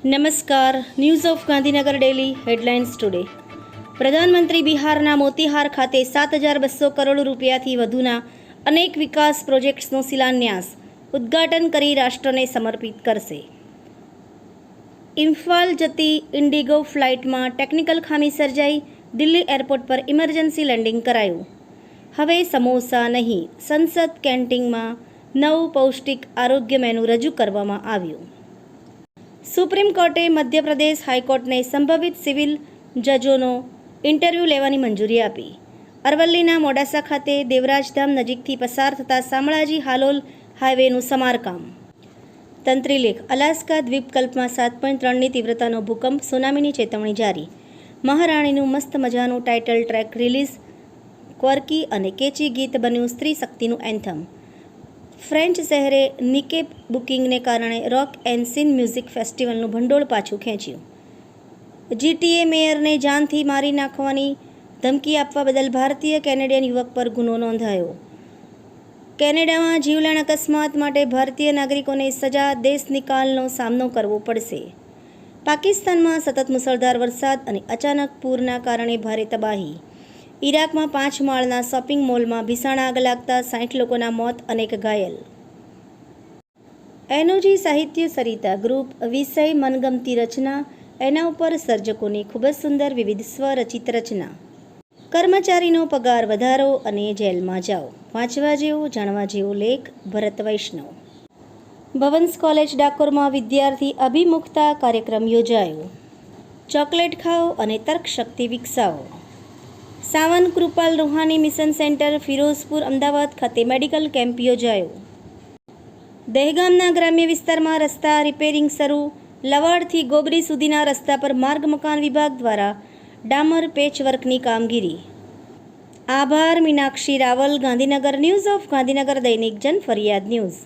નમસ્કાર. News of Gandhinagar daily headlines today. પ્રધાનમંત્રી બિહારના મોતીહાર ખાતે 7,200 કરોડ રૂપિયાથી વધુના અનેક વિકાસ પ્રોજેક્ટ્સનો શિલાન્યાસ ઉદ્ઘાટન કરી રાષ્ટ્રને સમર્પિત કરશે. ઇમ્ફાલ જતી ઇન્ડિગો ફ્લાઇટમાં ટેકનિકલ ખામી સર્જાઈ, દિલ્હી એરપોર્ટ પર ઇમરજન્સી લેન્ડિંગ કરાયું. હવે સમોસા નહીં, સંસદ કેન્ટીનમાં નવું પૌષ્ટિક આરોગ્ય મેનુ રજૂ કરવામાં આવ્યું. સુપ્રીમ કોર્ટે મધ્યપ્રદેશ હાઈકોર્ટને સંભવિત સિવિલ જજોનો ઇન્ટરવ્યૂ લેવાની મંજૂરી આપી. અરવલ્લીના મોડાસા ખાતે દેવરાજધામ નજીકથી પસાર થતા શામળાજી હાલોલ હાઈવેનું સમારકામ. તંત્રીલેખ. અલાસ્કા દ્વીપકલ્પમાં 7.3ની તીવ્રતાનો ભૂકંપ, સુનામીની ચેતવણી જારી. મહારાણીનું મસ્ત મજાનું ટાઇટલ ટ્રેક રિલીઝ. ક્વર્કી અને કેચી ગીત બન્યું સ્ત્રી શક્તિનું એન્થમ. ફ્રેન્ચ શહેરે નિકેપ બુકિંગને કારણે રોક એન્ડ સીન મ્યુઝિક ફેસ્ટિવલનું ભંડોળ પાછું ખેંચ્યું. જીટીએ મેયરને જાનથી મારી નાખવાની ધમકી આપવા બદલ ભારતીય કેનેડિયન યુવક પર ગુનો નોંધાયો. કેનેડામાં જીવલેણ અકસ્માત માટે ભારતીય નાગરિકોને સજા, દેશ નિકાલનો સામનો કરવો પડશે. પાકિસ્તાનમાં સતત મુસળધાર વરસાદ અને અચાનક પૂરના કારણે ભારે તબાહી. ઈરાકમાં 5 માળના શોપિંગ મોલમાં ભીષણ આગ લાગતા 60 લોકોના મોત, અનેક ઘાયલ. એનોજી સાહિત્ય સરિતા ગ્રુપ. વિષય મનગમતી રચના, એના ઉપર સર્જકોની ખૂબ જ સુંદર વિવિધ સ્વરચિત રચના. કર્મચારીનો પગાર વધારો અને જેલમાં જાઓ. વાંચવા જેવો, જાણવા જેવો લેખ. ભરત વૈષ્ણવ. ભવન્સ કોલેજ ડાકોરમાં વિદ્યાર્થી અભિમુખતા કાર્યક્રમ યોજાયો. ચોકલેટ ખાઓ અને તર્કશક્તિ વિકસાવો. સાવન કૃપાલ રૂહાની મિશન સેન્ટર ફિરોઝપુર અમદાવાદ ખાતે મેડિકલ કેમ્પ યોજાયો. દહેગામના ગ્રામ્ય વિસ્તારમાં રસ્તા રિપેરિંગ શરૂ. લવાડથી ગોબરી સુધીના રસ્તા પર માર્ગ મકાન વિભાગ દ્વારા ડામર પેચવર્કની કામગીરી. આભાર. મીનાક્ષી રાવલ, ગાંધીનગર. ન્યૂઝ ઓફ ગાંધીનગર દૈનિક જન ફરિયાદ ન્યૂઝ.